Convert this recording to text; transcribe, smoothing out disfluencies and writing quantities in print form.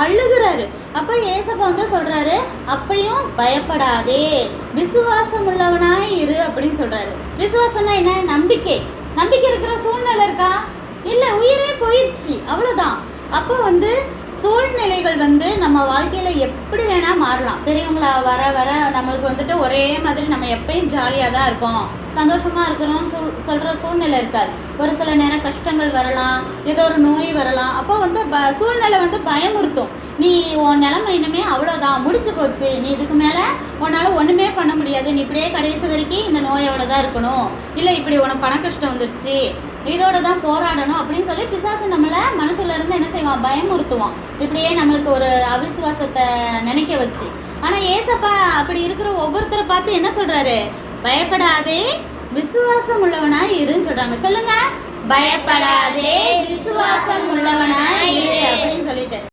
அழுகுறாரு. அப்ப ஏசப்பா வந்து சொல்றாரு, அப்பையும் பயப்படாதே, விசுவாசம் உள்ளவனாய் இரு அப்படின்னு சொல்றாரு. விசுவாசம்னா என்ன? நம்பிக்கை. நம்பிக்கை இருக்கிற சூழ்நிலை இருக்கா? இல்ல, உயிரே போயிடுச்சு, அவ்வளவுதான். அப்போ வந்து சூழ்நிலைகள் வந்து நம்ம வாழ்க்கையில எப்படி வேணா மாறலாம். பெரியவங்களா வர வர நம்மளுக்கு வந்துட்டு ஒரே மாதிரி நம்ம எப்பயும் ஜாலியா தான் இருக்கோம், சந்தோஷமா இருக்கிறோம் சொல்ற சூழ்நிலை இருக்காது. ஒரு சில நேரம் கஷ்டங்கள் வரலாம், ஏதோ ஒரு நோய் வரலாம். அப்போ வந்து சூழ்நிலை வந்து பயமுறுத்தும். நீ உன் நிலைமை இனிமே அவ்வளோதான், முடிச்சு போச்சு, நீ இதுக்கு மேல உன்னால ஒண்ணுமே பண்ண முடியாது, நீ இப்படியே கடைசி வரைக்கும் இந்த நோயோட தான் இருக்கணும், இல்ல இப்படி உனக்கு பண கஷ்டம் வந்துருச்சு, இதோட தான் போராடணும் அப்படின்னு சொல்லி பிசாசு நம்மள மனசுல இருந்து என்ன செய்வான்? பயமுறுத்துவான். இப்படியே நம்மளுக்கு ஒரு அவிசுவாசத்தை நினைக்க வச்சு. ஆனா ஏசப்பா அப்படி இருக்கிற ஒவ்வொருத்தரை பார்த்து என்ன சொல்றாரு? பயப்படாதே, விசுவாசம் உள்ளவனாய் இருன்னு சொல்றாங்க. சொல்லுங்க, பயப்படாதே, விசுவாசம் உள்ளவனாய் இரு அப்படின்னு சொல்லிட்டு.